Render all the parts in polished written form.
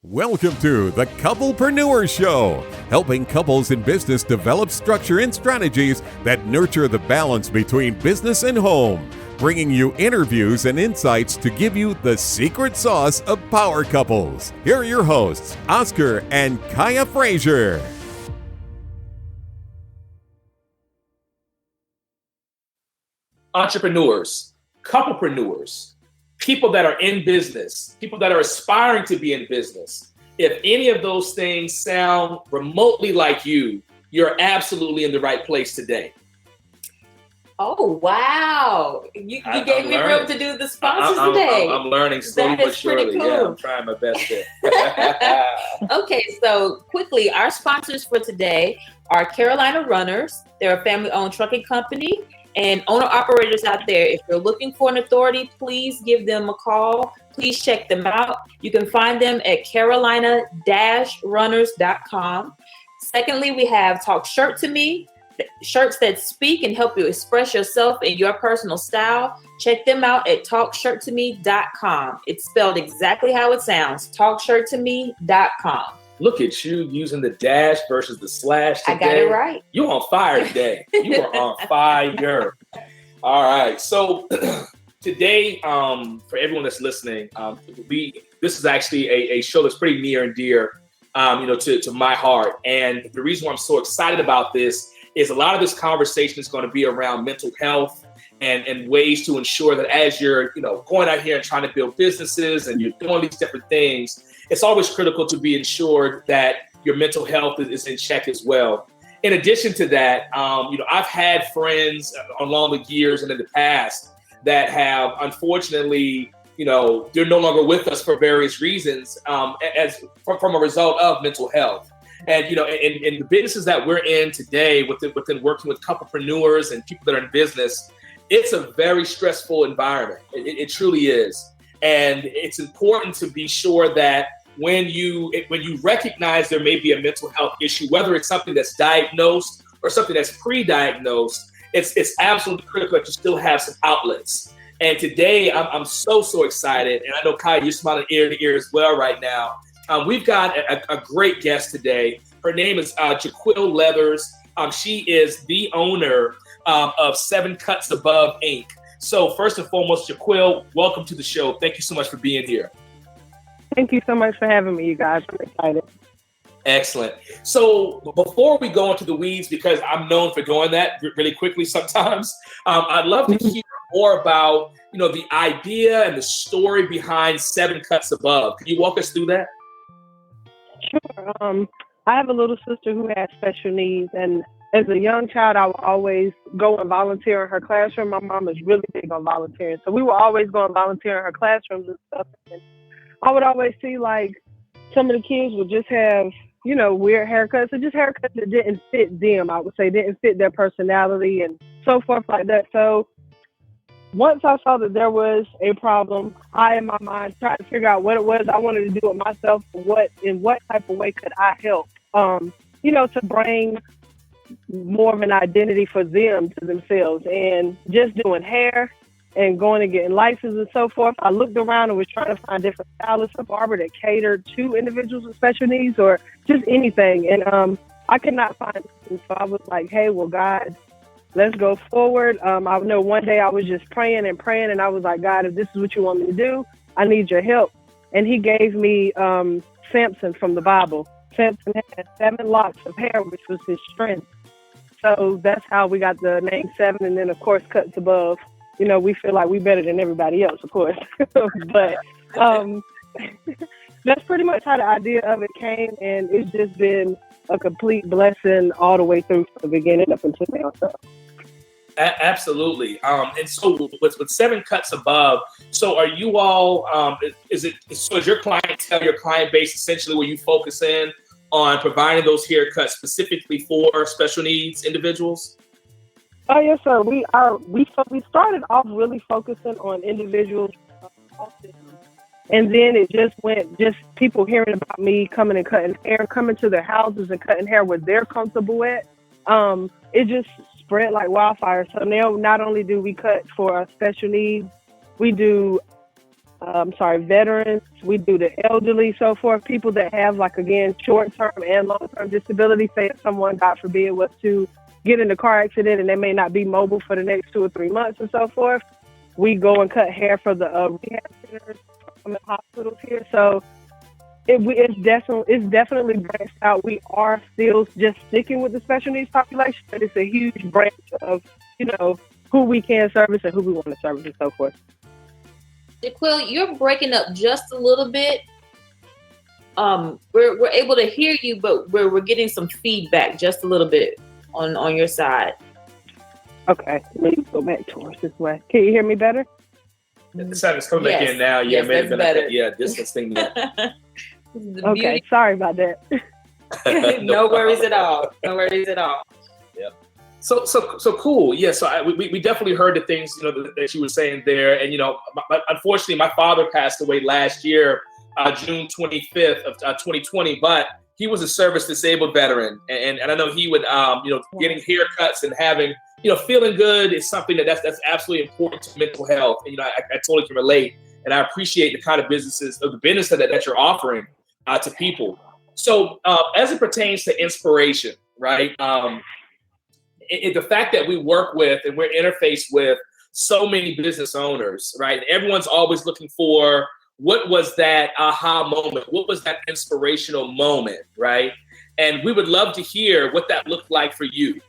Welcome to the Couple-preneurs Show, helping couples in business develop structure and strategies that nurture the balance between business and home, bringing you interviews and insights to give you the secret sauce of power couples. Here are your hosts, Oscar and Kaya Frazier. Entrepreneurs, couplepreneurs, people that are in business, people that are aspiring to be in business. If any of those things sound remotely like you, you're absolutely in the right place today. Oh, wow. You gave me room to do the sponsors today. I'm learning slowly but surely. Cool. Yeah, I'm trying my best here. Okay, so quickly, our sponsors for today are Carolina Runners. They're a family-owned trucking company. And owner-operators out there, if you're looking for an authority, please give them a call. Please check them out. You can find them at carolina-runners.com. Secondly, we have Talk Shirt to Me, shirts that speak and help you express yourself in your personal style. Check them out at talkshirttome.com. It's spelled exactly how it sounds, talkshirttome.com. Look at you using the dash versus the slash today. I got it right. You're on fire today. You are on fire. All right. So today, for everyone that's listening, this is actually a show that's pretty near and dear, to my heart. And the reason why I'm so excited about this is a lot of this conversation is going to be around mental health and ways to ensure that as you're, going out here and trying to build businesses and you're doing these different things, it's always critical to be ensured that your mental health is in check as well. In addition to that, I've had friends along the years and in the past that have, unfortunately, they're no longer with us for various reasons from a result of mental health. And, in the businesses that we're in today, within working with couplepreneurs and people that are in business, it's a very stressful environment. It truly is. And it's important to be sure that when you recognize there may be a mental health issue, whether it's something that's diagnosed or something that's pre-diagnosed, it's absolutely critical that you still have some outlets. And today, I'm so excited. And I know, Kai, you're smiling ear to ear as well right now. We've got a great guest today. Her name is Jacquil Leathers. She is the owner of 7CutzAbove, Inc. So first and foremost, Jacquil, welcome to the show. Thank you so much for being here. Thank you so much for having me, you guys. I'm excited. Excellent. So before we go into the weeds, because I'm known for doing that really quickly sometimes, I'd love to hear more about, the idea and the story behind 7CutzAbove. Can you walk us through that? Sure. I have a little sister who has special needs, and as a young child, I would always go and volunteer in her classroom. My mom is really big on volunteering, so we would always go and volunteer in her classrooms and stuff. And I would always see some of the kids would just have, weird haircuts, or just haircuts that didn't fit them, I would say, didn't fit their personality and so forth like that. So once I saw that there was a problem, I, in my mind, tried to figure out what it was I wanted to do with myself, in what type of way could I help, to bring more of an identity for them to themselves. And just doing hair and going and getting licenses and so forth, I looked around and was trying to find different stylists, a barber that catered to individuals with special needs or just anything. And I could not find it. And so I was like, hey, well, God, let's go forward. I know one day I was just praying, and I was like, God, if this is what you want me to do, I need your help. And he gave me Samson from the Bible. Samson had 7 locks of hair, which was his strength. So that's how we got the name 7. And then, of course, Cuts Above. We feel like we're better than everybody else, of course. But that's pretty much how the idea of it came. And it's just been a complete blessing all the way through from the beginning up until now. So. Absolutely. And so with 7CutzAbove, so are you all, is your clientele, your client base essentially where you focus in on providing those haircuts specifically for special needs individuals? Oh, yes, sir. We started off really focusing on individuals with autism. And then it just went, people hearing about me coming and cutting hair, coming to their houses and cutting hair where they're comfortable at. It just spread like wildfire. So now not only do we cut for special needs, we do veterans. We do the elderly, so forth. People that have, like, again, short-term and long-term disability. Say if someone, God forbid, was to get in a car accident and they may not be mobile for the next 2 or 3 months and so forth. We go and cut hair for the rehab centers from the hospitals here. So it's definitely branched out. We are still just sticking with the special needs population, but it's a huge branch of, who we can service and who we want to service and so forth. Jacquil, you're breaking up just a little bit. We're able to hear you, but we're getting some feedback just a little bit on your side. Okay, let me go back towards this way. Can you hear me better? The sound is coming back in now. Yeah, yes, may have been better. Distance thing. Okay, sorry about that. No worries at all. No worries at all. Yeah. So cool. Yeah. So we definitely heard the things that you were saying there, and unfortunately, my father passed away last year, June 25th of 2020. But he was a service disabled veteran, and I know he would getting haircuts and having feeling good is something that's absolutely important to mental health. And I totally can relate, and I appreciate the kind of business that you're offering to people. So as it pertains to inspiration, right? The fact that we work with and we're interfaced with so many business owners, right? Everyone's always looking for what was that aha moment? What was that inspirational moment, right? And we would love to hear what that looked like for you.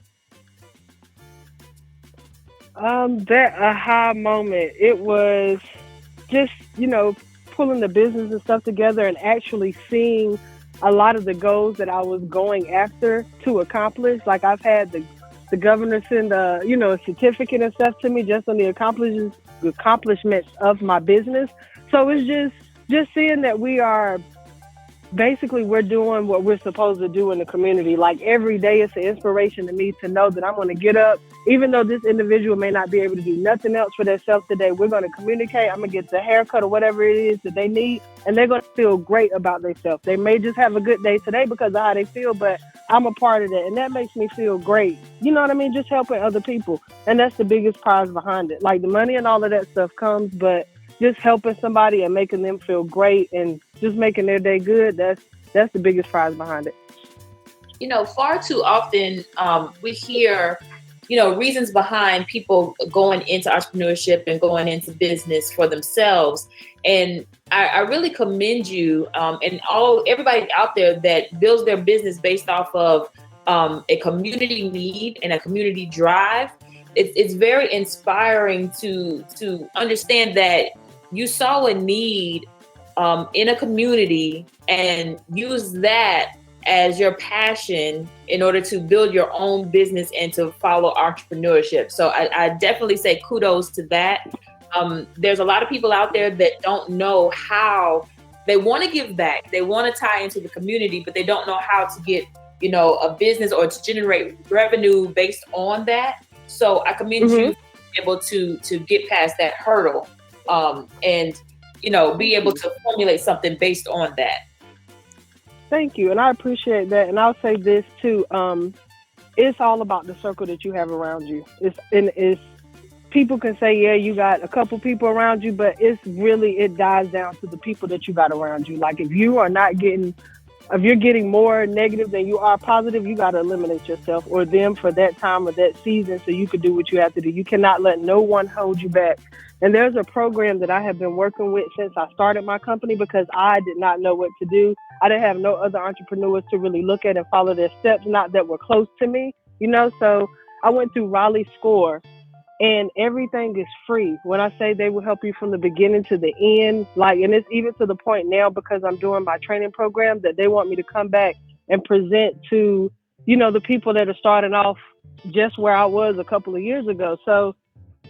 That aha moment, it was just, pulling the business and stuff together and actually seeing a lot of the goals that I was going after to accomplish. Like, I've had the governor send a certificate and stuff to me just on the accomplishments of my business. So it's just seeing that we're doing what we're supposed to do in the community. Like, every day it's an inspiration to me to know that I'm going to get up, even though this individual may not be able to do nothing else for themselves today. We're going to communicate. I'm going to get the haircut or whatever it is that they need, and they're going to feel great about themselves. They may just have a good day today because of how they feel, but I'm a part of that, and that makes me feel great. You know what I mean? Just helping other people, and that's the biggest prize behind it. Like, the money and all of that stuff comes, but just helping somebody and making them feel great and just making their day good, that's the biggest prize behind it. Far too often we hear, reasons behind people going into entrepreneurship and going into business for themselves. And I really commend you and everybody out there that builds their business based off of a community need and a community drive. It's very inspiring to understand that you saw a need in a community and use that as your passion in order to build your own business and to follow entrepreneurship. So I definitely say kudos to that. There's a lot of people out there that don't know how they want to give back. They want to tie into the community, but they don't know how to get, a business or to generate revenue based on that. So I commend you able to get past that hurdle and be able to formulate something based on that. Thank you. And I appreciate that. And I'll say this too. It's all about the circle that you have around you. It's people can say, yeah, you got a couple people around you, but it dies down to the people that you got around you. Like, if you're getting more negative than you are positive, you got to eliminate yourself or them for that time or that season so you could do what you have to do. You cannot let no one hold you back. And there's a program that I have been working with since I started my company because I did not know what to do. I didn't have no other entrepreneurs to really look at and follow their steps, not that were close to me, so I went through Raleigh Score, and everything is free. When I say they will help you from the beginning to the end, and it's even to the point now because I'm doing my training program that they want me to come back and present to, the people that are starting off just where I was a couple of years ago. So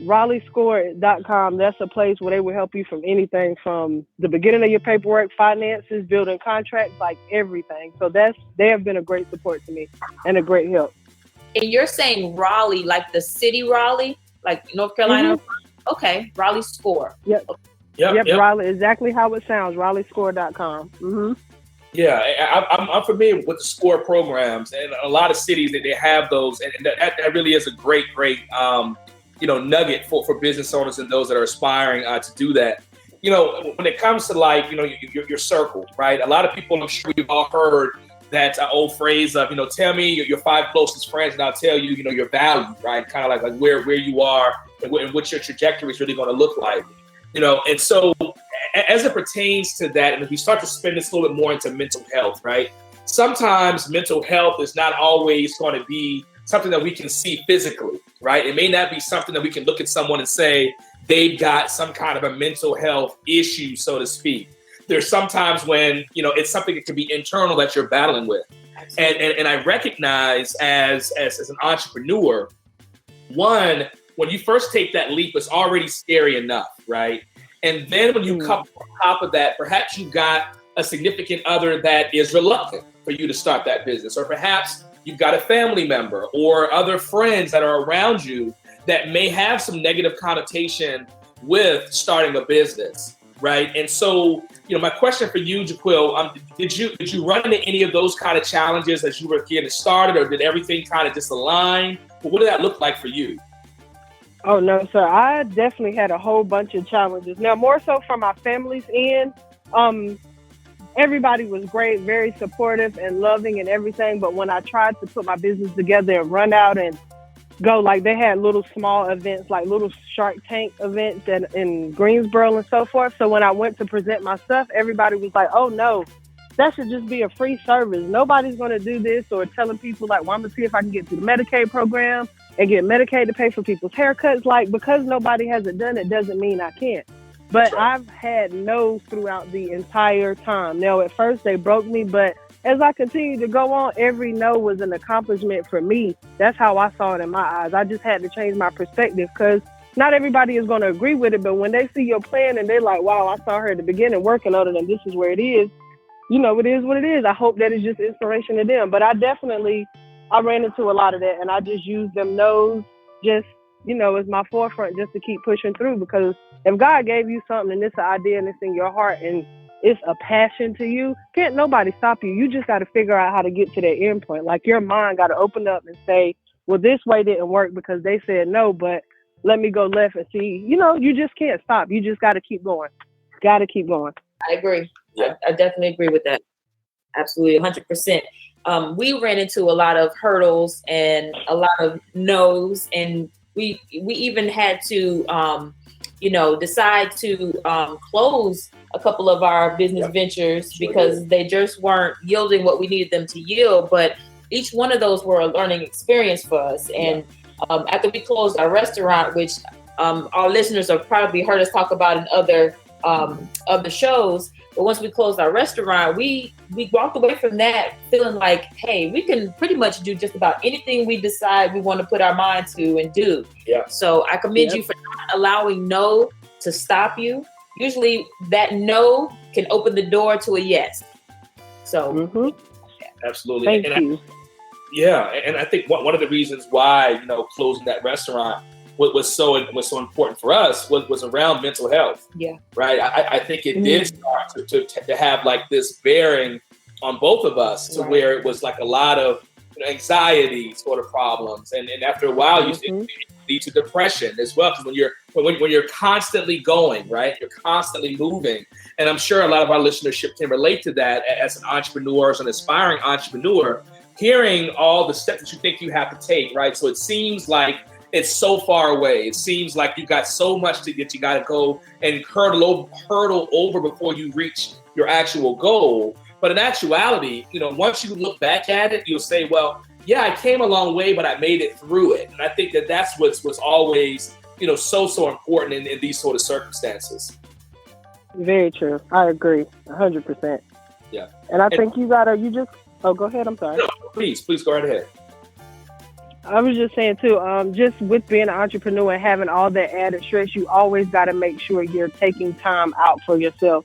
RaleighScore.com, that's a place where they will help you from anything from the beginning of your paperwork, finances, building contracts, like everything. So they have been a great support to me and a great help. And you're saying Raleigh, like the city Raleigh, like North Carolina? Mm-hmm. Okay, Raleigh Score. Yep. Raleigh, exactly how it sounds, RaleighScore.com. Mm-hmm. Yeah, I'm familiar with the SCORE programs, and a lot of cities that they have those, and that really is a great nugget for business owners and those that are aspiring to do that. when it comes to like, your circle, right? A lot of people, I'm sure we've all heard that old phrase of, tell me your 5 closest friends and I'll tell you, your value, right? Kind of like where you are and what your trajectory is really going to look like, And so as it pertains to that, and if we start to spin this a little bit more into mental health, right? Sometimes mental health is not always going to be something that we can see physically, right? It may not be something that we can look at someone and say they've got some kind of a mental health issue, so to speak. There's sometimes when, it's something that can be internal that you're battling with. And I recognize as an entrepreneur, one, when you first take that leap, it's already scary enough, right? And then when you come on top of that, perhaps you got a significant other that is reluctant for you to start that business, or perhaps you've got a family member or other friends that are around you that may have some negative connotation with starting a business, right? And so, my question for you, Jacquil, did you run into any of those kind of challenges as you were getting started, or did everything kind of just align? But what did that look like for you? Oh, no, sir. I definitely had a whole bunch of challenges. Now, more so from my family's end, everybody was great, very supportive and loving and everything. But when I tried to put my business together and run out and go, like they had little small events, like little Shark Tank events in Greensboro and so forth. So when I went to present my stuff, everybody was like, oh, no, that should just be a free service. Nobody's going to do this, or telling people like, well, I'm going to see if I can get through the Medicaid program and get Medicaid to pay for people's haircuts. Like, because nobody hasn't done it doesn't mean I can't. But I've had no's throughout the entire time. Now, at first they broke me, but as I continued to go on, every no was an accomplishment for me. That's how I saw it in my eyes. I just had to change my perspective, because not everybody is going to agree with it. But when they see your plan and they're like, wow, I saw her at the beginning working on it and this is where it is, it is what it is. I hope that it's just inspiration to them. But I ran into a lot of that, and I just used them no's just, as my forefront, just to keep pushing through. Because if God gave you something and it's an idea and it's in your heart and it's a passion to you, can't nobody stop you. You just got to figure out how to get to that end point. Like, your mind got to open up and say, well, this way didn't work because they said no, but let me go left and see. You just can't stop. You just got to keep going. Got to keep going. I agree. Yeah. I definitely agree with that. Absolutely, 100%. We ran into a lot of hurdles and a lot of no's, and we even had to, decide to close a couple of our business ventures because they just weren't yielding what we needed them to yield. But each one of those were a learning experience for us. And after we closed our restaurant, which our listeners have probably heard us talk about in other shows, but once we closed our restaurant, we walked away from that feeling like, hey, we can pretty much do just about anything we decide we want to put our mind to and do. Yeah. So I commend you for not allowing no to stop you. Usually that no can open the door to a yes. So absolutely. Thank you. And I think one of the reasons why, closing that restaurant what was so important for us was around mental health. Yeah. Right. I think it did start to have like this bearing on both of us, to where it was like a lot of anxiety sort of problems, and after a while it lead to depression as well. Because when you're constantly going, right, you're constantly moving, and I'm sure a lot of our listenership can relate to that as an entrepreneur, as an aspiring entrepreneur, hearing all the steps that you think you have to take, right? So it seems like it's so far away. It seems like you got so much to get. You got to go and hurdle over before you reach your actual goal. But in actuality, once you look back at it, you'll say, well, yeah, I came a long way, but I made it through it. And I think that's what's always, so important in these sort of circumstances. Very true. I agree 100%. Yeah. And I think go ahead. I'm sorry. No, please go right ahead. I was just saying too, just with being an entrepreneur and having all that added stress, you always got to make sure you're taking time out for yourself,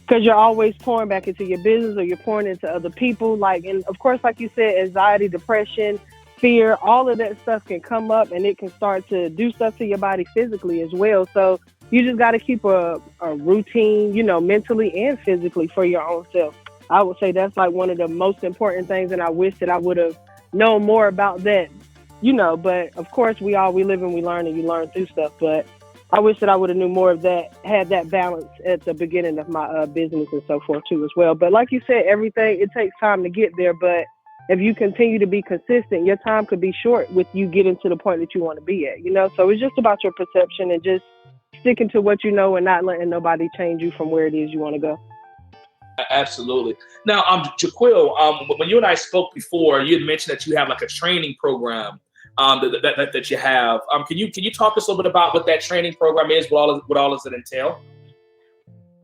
because you're always pouring back into your business or you're pouring into other people. And of course, like you said, anxiety, depression, fear, all of that stuff can come up, and it can start to do stuff to your body physically as well. So you just got to keep a routine, mentally and physically for your own self. I would say that's like one of the most important things, and I wish that I would have known more about that. But of course we live and we learn, and you learn through stuff. But I wish that I would have knew more of that, had that balance at the beginning of my business and so forth too as well. But like you said, everything, it takes time to get there. But if you continue to be consistent, your time could be short with you getting to the point that you want to be at, So it's just about your perception and just sticking to what you know and not letting nobody change you from where it is you want to go. Absolutely. Now, Jacquil, when you and I spoke before, you had mentioned that you have like a training program that you have. Can you talk to us a little bit about what that training program is? What all does it entail?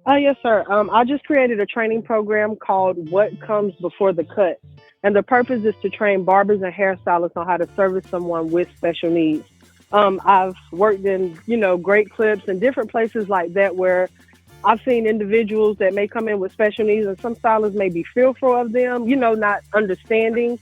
Yes, sir. I just created a training program called What Comes Before the Cut. And the purpose is to train barbers and hairstylists on how to service someone with special needs. I've worked in, great clips and different places like that where I've seen individuals that may come in with special needs and some stylists may be fearful of them, not understanding.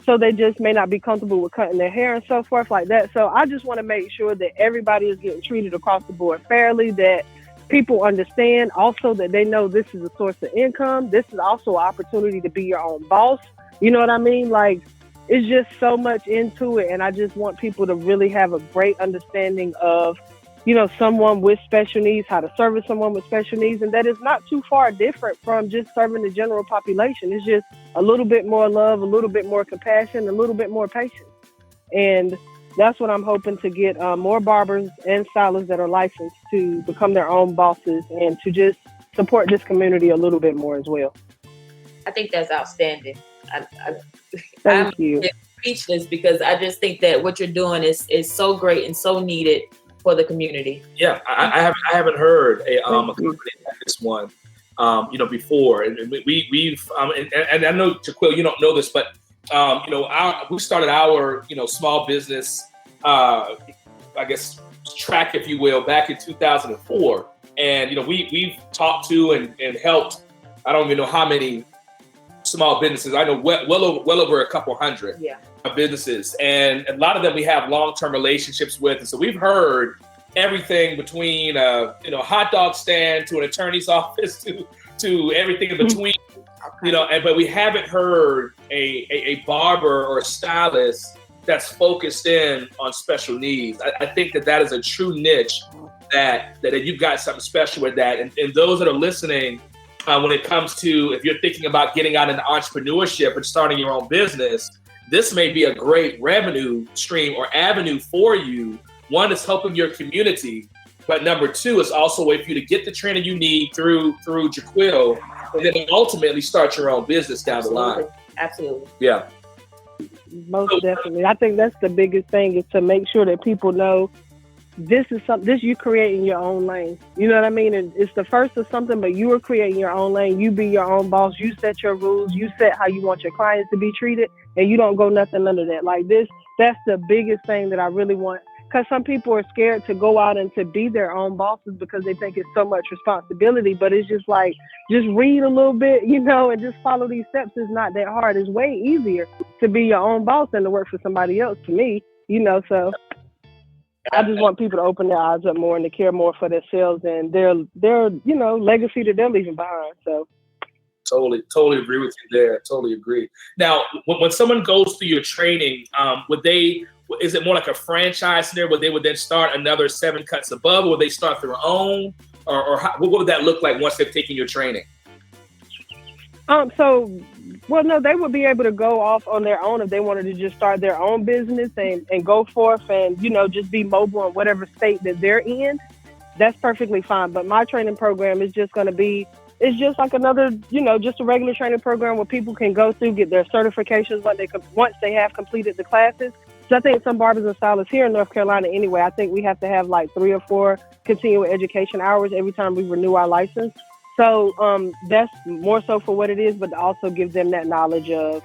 So they just may not be comfortable with cutting their hair and so forth like that. So I just want to make sure that everybody is getting treated across the board fairly, that people understand also that they know this is a source of income. This is also an opportunity to be your own boss. You know what I mean? Like, it's just so much into it. And I just want people to really have a great understanding of, someone with special needs, how to service someone with special needs. And that is not too far different from just serving the general population. It's just a little bit more love, a little bit more compassion, a little bit more patience. And that's what I'm hoping to get more barbers and stylists that are licensed to become their own bosses and to just support this community a little bit more as well. I think that's outstanding. Thank you. Speechless because I just think that what you're doing is so great and so needed for the community. Yeah, I haven't heard a company like this one, before, and we've and I know, Jacquil, you don't know this, but we started our small business, I guess track, if you will, back in 2004, and we've talked to and helped, I don't even know how many small businesses. I know well over a couple hundred businesses, and a lot of them we have long-term relationships with. And so we've heard everything between a hot dog stand to an attorney's office to everything in between. But we haven't heard a barber or a stylist that's focused in on special needs. I think that is a true niche that you've got something special with that. And those that are listening, when it comes to, if you're thinking about getting out into entrepreneurship and starting your own business, this may be a great revenue stream or avenue for you. One is helping your community, but number two is also a way for you to get the training you need through Jacquil, and then ultimately start your own business down the line. Absolutely. Yeah. Most definitely. I think that's the biggest thing, is to make sure that people know this is something, this you creating your own lane. You know what I mean? And it's the first of something, but you are creating your own lane. You be your own boss. You set your rules. You set how you want your clients to be treated, and you don't go nothing under that. Like this, that's the biggest thing that I really want. Because some people are scared to go out and to be their own bosses because they think it's so much responsibility. But it's just like, just read a little bit, and just follow these steps. It's not that hard. It's way easier to be your own boss than to work for somebody else, to me, so I just want people to open their eyes up more and to care more for themselves and their legacy that they're leaving behind. So totally agree with you there. Totally agree. Now, when someone goes through your training, is it more like a franchise there where they would then start another 7 Cuts Above, or would they start their own, or what would that look like once they've taken your training? No, they would be able to go off on their own if they wanted to just start their own business and go forth and, just be mobile in whatever state that they're in. That's perfectly fine. But my training program is just going to be, it's just like another, just a regular training program where people can go through, get their certifications once they have completed the classes. So I think some barbers and stylists here in North Carolina anyway, I think we have to have like 3 or 4 continuing education hours every time we renew our license. So that's more so for what it is, but to also give them that knowledge of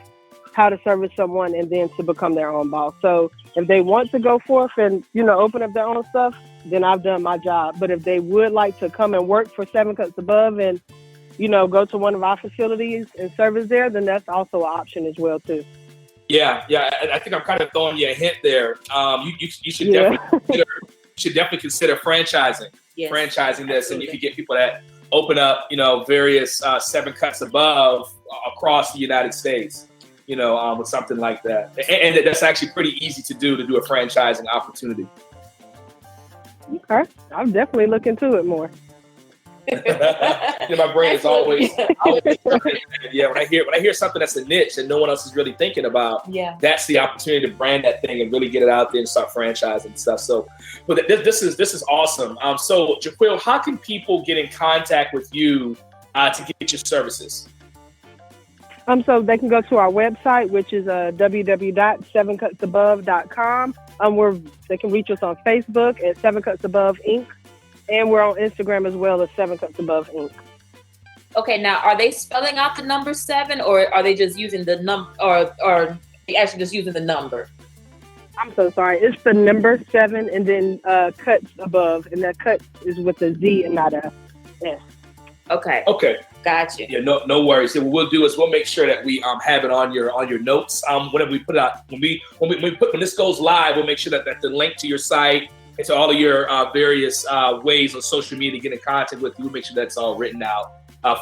how to service someone and then to become their own boss. So if they want to go forth and, open up their own stuff, then I've done my job. But if they would like to come and work for 7 Cuts Above and, go to one of our facilities and service there, then that's also an option as well, too. Yeah. I think I'm kind of throwing you a hint there. You should definitely consider franchising. Yes. Franchising this, and you can get people that open up, various 7 Cuts Above across the United States, with something like that. And that's actually pretty easy to do a franchising opportunity. Okay. I'll definitely look into it more. My brain is always yeah. When I hear something that's a niche and no one else is really thinking about, that's the opportunity to brand that thing and really get it out there and start franchising and stuff. So, but this is awesome. So Jacquil, how can people get in contact with you to get your services? So they can go to our website, which is www.7CutzAbove.com. Where they can reach us on Facebook at 7CutzAbove, Inc. And we're on Instagram as well as 7CutzAbove, Inc. Okay, now are they spelling out the number 7, or are they just using the number, or they actually just using the number? I'm so sorry. It's the number 7 and then Cuts Above, and that Cuts is with a Z and not a S. Okay. Gotcha. Yeah, no worries. What we'll do is we'll make sure that we have it on your notes. Whenever we put it out, when this goes live, we'll make sure that the link to your site and to all of your various ways on social media to get in contact with you. We'll make sure that's all written out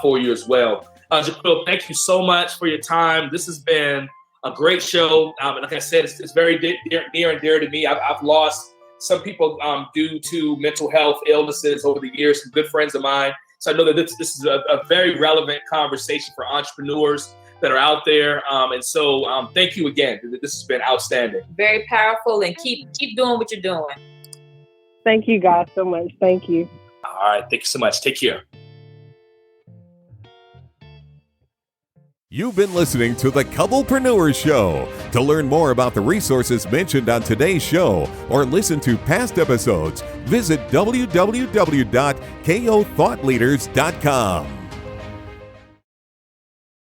for you as well. Jacquil, thank you so much for your time. This has been a great show. Like I said, it's very near and dear to me. I've lost some people due to mental health illnesses over the years, some good friends of mine. So I know that this is a very relevant conversation for entrepreneurs that are out there. And so thank you again. This has been outstanding. Very powerful, and keep doing what you're doing. Thank you guys so much. Thank you. All right. Thank you so much. Take care. You've been listening to the Couple-preneurs Show. To learn more about the resources mentioned on today's show or listen to past episodes, visit www.kothoughtleaders.com.